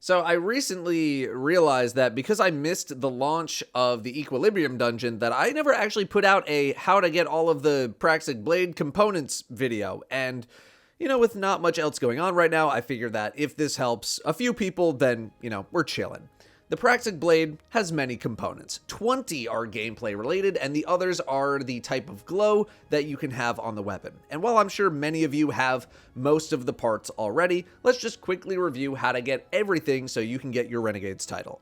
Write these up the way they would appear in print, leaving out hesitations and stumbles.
So I recently realized that because I missed the launch of the Equilibrium dungeon, that I never actually put out a how to get all of the Praxic Blade components video. And, with not much else going on right now, I figured that if this helps a few people, then, we're chilling. The Praxic Blade has many components. 20 are gameplay related, and the others are the type of glow that you can have on the weapon. And while I'm sure many of you have most of the parts already, let's just quickly review how to get everything so you can get your Renegade's title.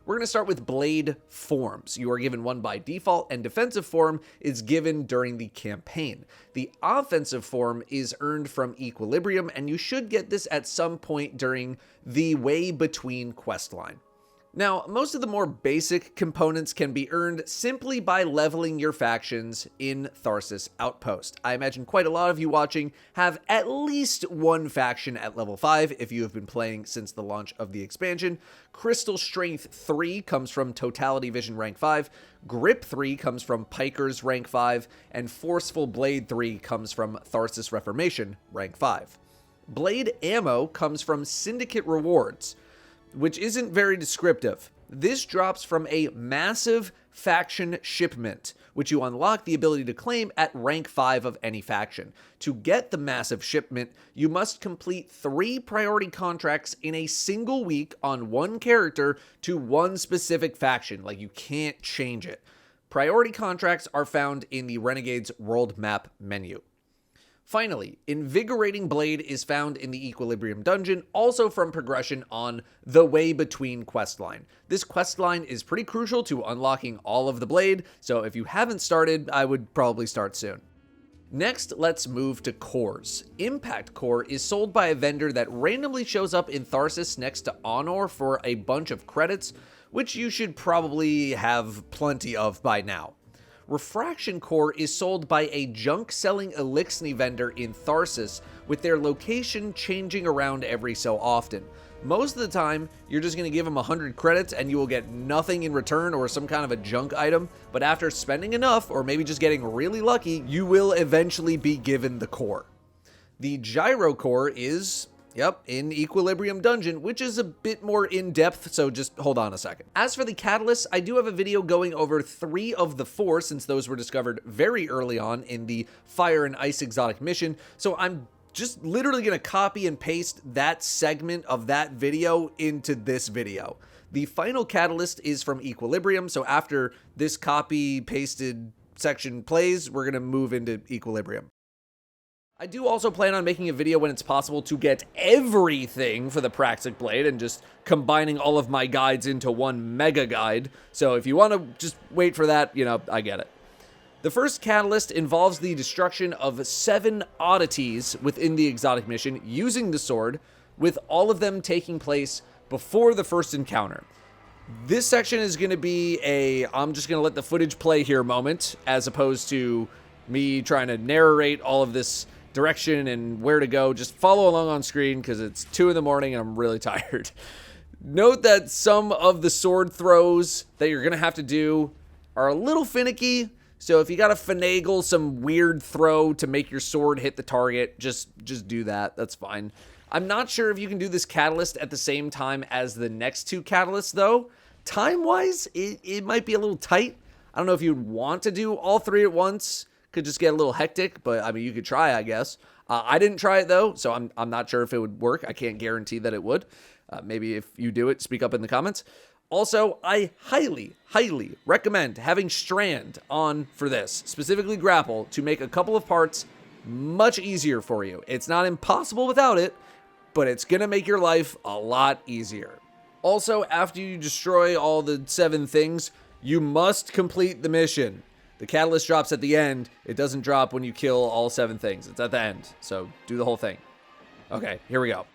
We're going to start with Blade forms. You are given one by default, and defensive form is given during the campaign. The offensive form is earned from Equilibrium, and you should get this at some point during the Way Between questline. Now, most of the more basic components can be earned simply by leveling your factions in Tharsis Outpost. I imagine quite a lot of you watching have at least one faction at level 5 if you have been playing since the launch of the expansion. Crystal Strength 3 comes from Totality Vision rank 5, Grip 3 comes from Pikers rank 5, and Forceful Blade 3 comes from Tharsis Reformation rank 5. Blade ammo comes from Syndicate rewards, which isn't very descriptive. This drops from a massive faction shipment, which you unlock the ability to claim at rank 5 of any faction. To get the massive shipment, you must complete 3 priority contracts in a single week on one character to one specific faction. Like, you can't change it. Priority contracts are found in the Renegade's World Map menu. Finally, Invigorating Blade is found in the Equilibrium dungeon, also from progression on the Way Between questline. This questline is pretty crucial to unlocking all of the Blade, so if you haven't started, I would probably start soon. Next, let's move to cores. Impact Core is sold by a vendor that randomly shows up in Tharsis next to Honor for a bunch of credits, which you should probably have plenty of by now. Refraction Core is sold by a junk-selling Elixni vendor in Tharsis, with their location changing around every so often. Most of the time, you're just going to give them 100 credits and you will get nothing in return or some kind of a junk item, but after spending enough, or maybe just getting really lucky, you will eventually be given the core. The Gyro Core is in Equilibrium Dungeon, which is a bit more in-depth, so just hold on a second. As for the catalysts, I do have a video going over 3 of the 4, since those were discovered very early on in the Fire and Ice exotic mission, so I'm just literally going to copy and paste that segment of that video into this video. The final catalyst is from Equilibrium, so after this copy-pasted section plays, we're going to move into Equilibrium. I do also plan on making a video when it's possible to get everything for the Praxic Blade and just combining all of my guides into one mega guide. So if you want to just wait for that, I get it. The first catalyst involves the destruction of 7 oddities within the exotic mission using the sword, with all of them taking place before the first encounter. This section is going to be I'm just going to let the footage play here moment, as opposed to me trying to narrate all of this direction and where to go. Just follow along on screen because it's 2 in the morning and I'm really tired. Note that some of the sword throws that you're going to have to do are a little finicky. So if you got to finagle some weird throw to make your sword hit the target, just do that. That's fine. I'm not sure if you can do this catalyst at the same time as the next 2 catalysts though. Time-wise, it might be a little tight. I don't know if you'd want to do all 3 at once. Could just get a little hectic, but I mean, you could try, I guess. I didn't try it though, so I'm not sure if it would work. I can't guarantee that it would. Maybe if you do it, speak up in the comments. Also, I highly, highly recommend having Strand on for this, specifically Grapple, to make a couple of parts much easier for you. It's not impossible without it, but it's gonna make your life a lot easier. Also, after you destroy all the 7 things, you must complete the mission. The catalyst drops at the end. It doesn't drop when you kill all 7 things. It's at the end. So do the whole thing. Okay, here we go.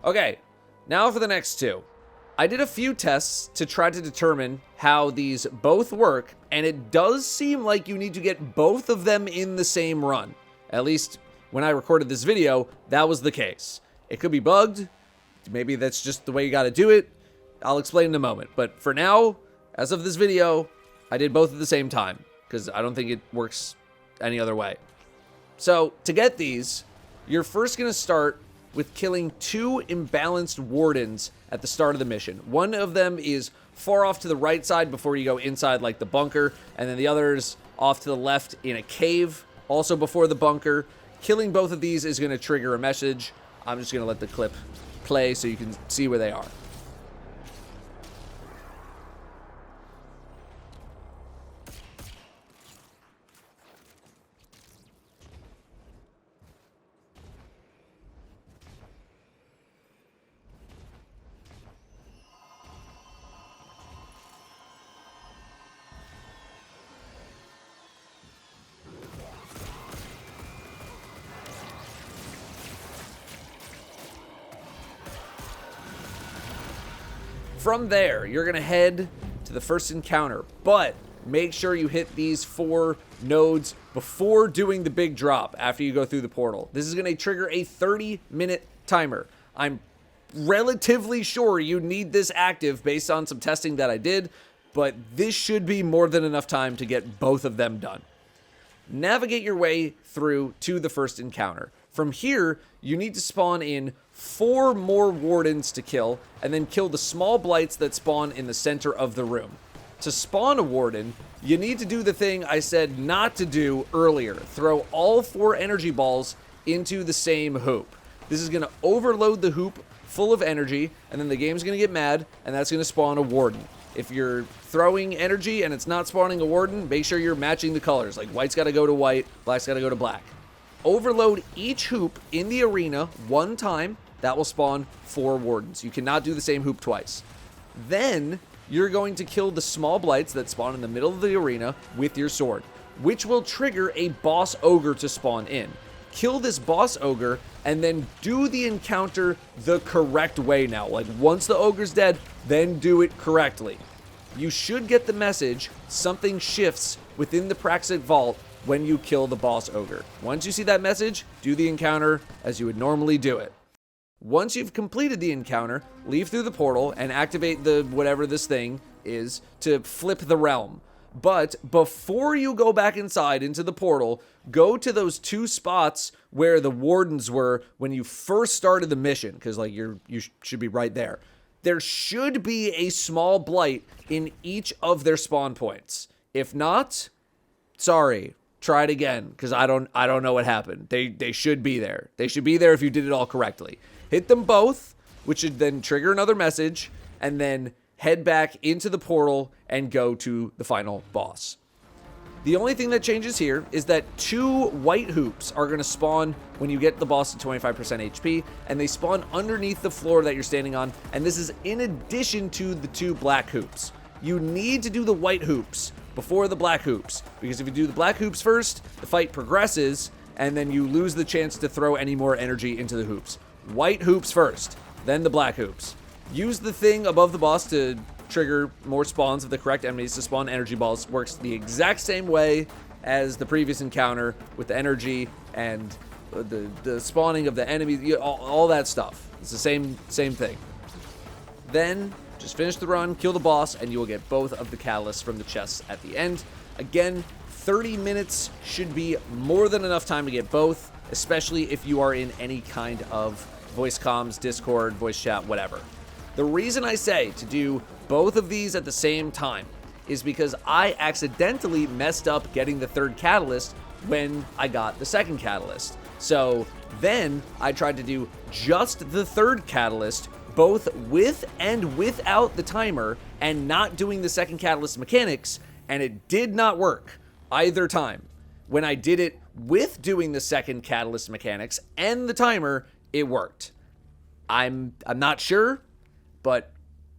Okay, now for the next two. I did a few tests to try to determine how these both work, and it does seem like you need to get both of them in the same run. At least when I recorded this video, that was the case. It could be bugged. Maybe that's just the way you gotta do it. I'll explain in a moment. But for now, as of this video, I did both at the same time, because I don't think it works any other way. So, to get these, you're first gonna start with killing 2 imbalanced wardens at the start of the mission. One of them is far off to the right side before you go inside like the bunker, and then the other's off to the left in a cave, also before the bunker. Killing both of these is going to trigger a message. I'm just going to let the clip play so you can see where they are. From there, you're going to head to the first encounter, but make sure you hit these 4 nodes before doing the big drop after you go through the portal. This is going to trigger a 30-minute timer. I'm relatively sure you need this active based on some testing that I did, but this should be more than enough time to get both of them done. Navigate your way through to the first encounter. From here, you need to spawn in 4 more wardens to kill, and then kill the small blights that spawn in the center of the room. To spawn a warden, you need to do the thing I said not to do earlier. Throw all 4 energy balls into the same hoop. This is going to overload the hoop full of energy, and then the game's going to get mad, and that's going to spawn a warden. If you're throwing energy and it's not spawning a warden, make sure you're matching the colors. Like, white's got to go to white, black's got to go to black. Overload each hoop in the arena 1 time. That will spawn 4 wardens. You cannot do the same hoop twice. Then you're going to kill the small blights that spawn in the middle of the arena with your sword, which will trigger a boss ogre to spawn in. Kill this boss ogre and then do the encounter the correct way now. Like, once the ogre's dead, then do it correctly. You should get the message, something shifts within the Praxic Vault when you kill the boss ogre. Once you see that message, do the encounter as you would normally do it. Once you've completed the encounter, leave through the portal and activate the whatever this thing is to flip the realm. But before you go back inside into the portal, go to those 2 spots where the wardens were when you first started the mission, because like you should be right there. There should be a small blight in each of their spawn points. If not, sorry. Try it again, because I don't know what happened. They should be there. They should be there if you did it all correctly. Hit them both, which should then trigger another message, and then head back into the portal and go to the final boss. The only thing that changes here is that 2 white hoops are going to spawn when you get the boss to 25% HP, and they spawn underneath the floor that you're standing on, and this is in addition to the 2 black hoops. You need to do the white hoops before the black hoops, because if you do the black hoops first, the fight progresses, and then you lose the chance to throw any more energy into the hoops. White hoops first, then the black hoops. Use the thing above the boss to trigger more spawns of the correct enemies to spawn energy balls. Works the exact same way as the previous encounter with the energy and the spawning of the enemies, all that stuff. It's the same thing. Then just finish the run, kill the boss, and you will get both of the catalysts from the chests at the end. Again, 30 minutes should be more than enough time to get both, especially if you are in any kind of voice comms, Discord, voice chat, whatever. The reason I say to do both of these at the same time is because I accidentally messed up getting the 3rd catalyst when I got the 2nd catalyst. So then I tried to do just the 3rd catalyst, both with and without the timer, and not doing the 2nd catalyst mechanics, and it did not work either time. When I did it with doing the 2nd catalyst mechanics and the timer, it worked. I'm not sure, but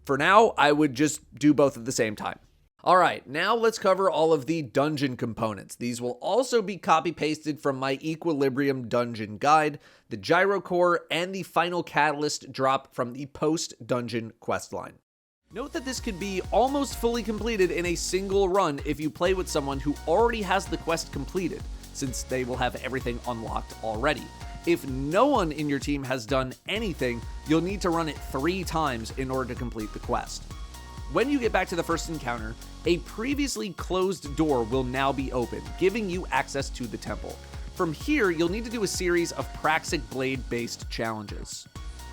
for now, I would just do both at the same time. Alright, now let's cover all of the dungeon components. These will also be copy-pasted from my Equilibrium dungeon guide, the gyro core, and the final catalyst drop from the post-dungeon questline. Note that this could be almost fully completed in a single run if you play with someone who already has the quest completed, since they will have everything unlocked already. If no one in your team has done anything, you'll need to run it 3 times in order to complete the quest. When you get back to the first encounter, a previously closed door will now be open, giving you access to the temple. From here, you'll need to do a series of Praxic Blade-based challenges.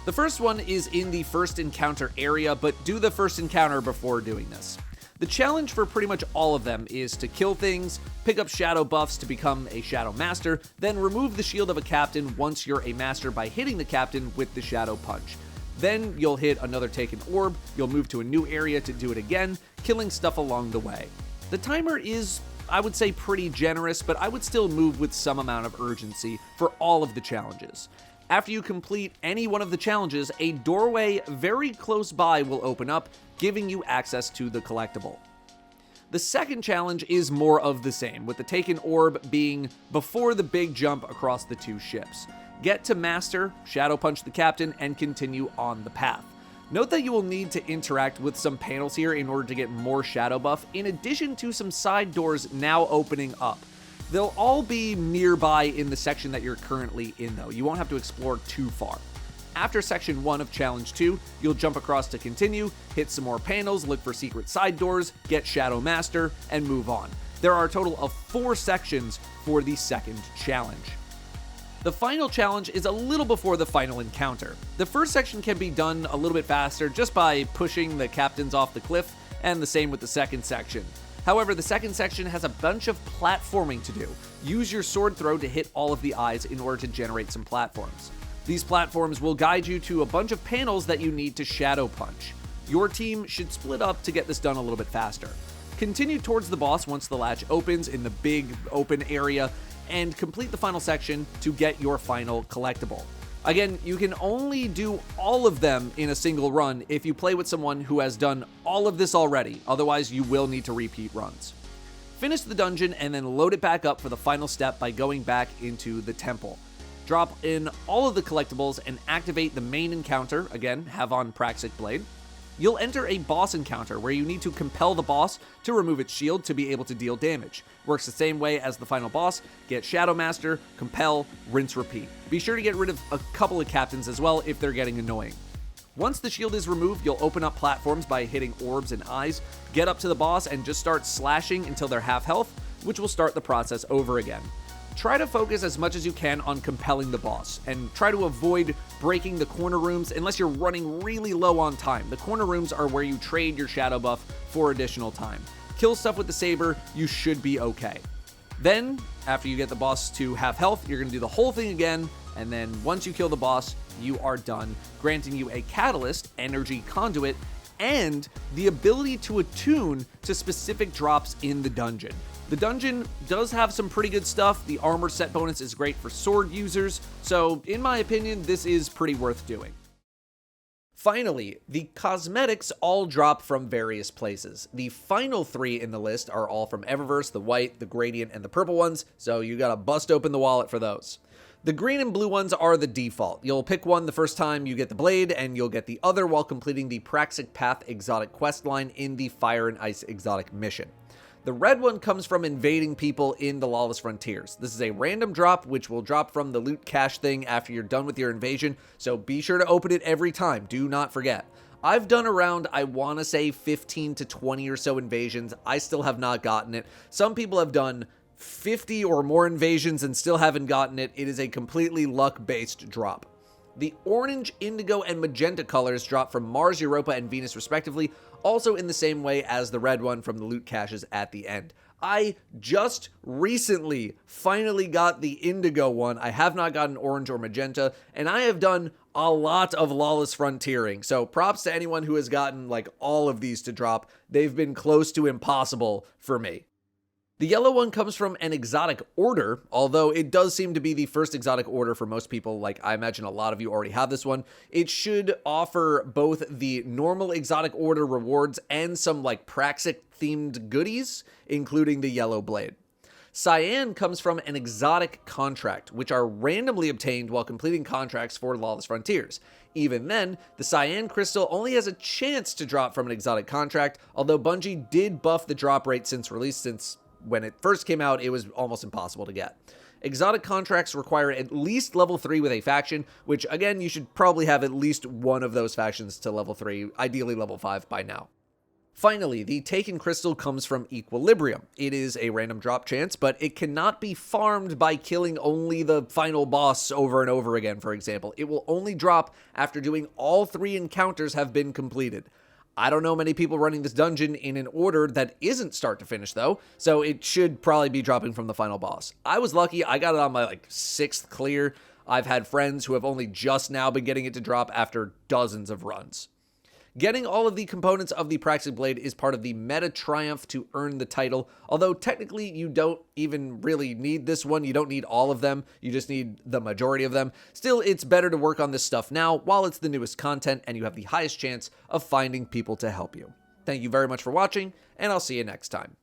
The first one is in the first encounter area, but do the first encounter before doing this. The challenge for pretty much all of them is to kill things, pick up shadow buffs to become a shadow master, then remove the shield of a captain once you're a master by hitting the captain with the shadow punch. Then you'll hit another taken orb, you'll move to a new area to do it again, killing stuff along the way. The timer is, I would say, pretty generous, but I would still move with some amount of urgency for all of the challenges. After you complete any one of the challenges, a doorway very close by will open up, giving you access to the collectible. The second challenge is more of the same, with the taken orb being before the big jump across the 2 ships. Get to master, shadow punch the captain, and continue on the path. Note that you will need to interact with some panels here in order to get more shadow buff, in addition to some side doors now opening up. They'll all be nearby in the section that you're currently in though, you won't have to explore too far. After section 1 of challenge 2, you'll jump across to continue, hit some more panels, look for secret side doors, get Shadow Master, and move on. There are a total of 4 sections for the second challenge. The final challenge is a little before the final encounter. The first section can be done a little bit faster just by pushing the captains off the cliff, and the same with the second section. However, the second section has a bunch of platforming to do. Use your sword throw to hit all of the eyes in order to generate some platforms. These platforms will guide you to a bunch of panels that you need to shadow punch. Your team should split up to get this done a little bit faster. Continue towards the boss once the latch opens in the big open area, and complete the final section to get your final collectible. Again, you can only do all of them in a single run if you play with someone who has done all of this already, otherwise you will need to repeat runs. Finish the dungeon and then load it back up for the final step by going back into the temple. Drop in all of the collectibles and activate the main encounter, again, have on Praxic Blade. You'll enter a boss encounter where you need to compel the boss to remove its shield to be able to deal damage. Works the same way as the final boss, get Shadow Master, compel, rinse, repeat. Be sure to get rid of a couple of captains as well if they're getting annoying. Once the shield is removed, you'll open up platforms by hitting orbs and eyes, get up to the boss and just start slashing until they're half health, which will start the process over again. Try to focus as much as you can on compelling the boss, and try to avoid breaking the corner rooms unless you're running really low on time. The corner rooms are where you trade your shadow buff for additional time. Kill stuff with the saber, you should be okay. Then, after you get the boss to half health, you're going to do the whole thing again, and then once you kill the boss, you are done, granting you a catalyst, energy conduit, and the ability to attune to specific drops in the dungeon. The dungeon does have some pretty good stuff. The armor set bonus is great for sword users, so in my opinion, this is pretty worth doing. Finally, the cosmetics all drop from various places. The final 3 in the list are all from Eververse, the white, the gradient, and the purple ones, so you gotta bust open the wallet for those. The green and blue ones are the default. You'll pick one the first time you get the blade, and you'll get the other while completing the Praxic Path exotic quest line in the Fire and Ice exotic mission. The red one comes from invading people in the Lawless Frontiers. This is a random drop, which will drop from the loot cache thing after you're done with your invasion, so be sure to open it every time, do not forget. I've done around, I want to say 15 to 20 or so invasions. I still have not gotten it. Some people have done 50 or more invasions and still haven't gotten it. It is a completely luck-based drop. The orange, indigo, and magenta colors drop from Mars, Europa, and Venus respectively, also in the same way as the red one from the loot caches at the end. I just recently finally got the indigo one. I have not gotten orange or magenta, and I have done a lot of Lawless Frontiering, so props to anyone who has gotten like all of these to drop. They've been close to impossible for me. The yellow one comes from an exotic order, although it does seem to be the first exotic order for most people. Like, I imagine a lot of you already have this one. It should offer both the normal exotic order rewards and some like Praxic themed goodies, including the yellow blade. Cyan comes from an exotic contract, which are randomly obtained while completing contracts for Lawless Frontiers. Even then, the Cyan crystal only has a chance to drop from an exotic contract, although Bungie did buff the drop rate since release, since when it first came out, it was almost impossible to get. Exotic contracts require at least level 3 with a faction, which again, you should probably have at least one of those factions to level 3, ideally level 5 by now. Finally, the Taken Crystal comes from Equilibrium. It is a random drop chance, but it cannot be farmed by killing only the final boss over and over again, for example. It will only drop after doing all 3 encounters have been completed. I don't know many people running this dungeon in an order that isn't start to finish, though, so it should probably be dropping from the final boss. I was lucky. I got it on my 6th clear. I've had friends who have only just now been getting it to drop after dozens of runs. Getting all of the components of the Praxic Blade is part of the meta triumph to earn the title, although technically you don't even really need this one. You don't need all of them. You just need the majority of them. Still, it's better to work on this stuff now while it's the newest content and you have the highest chance of finding people to help you. Thank you very much for watching, and I'll see you next time.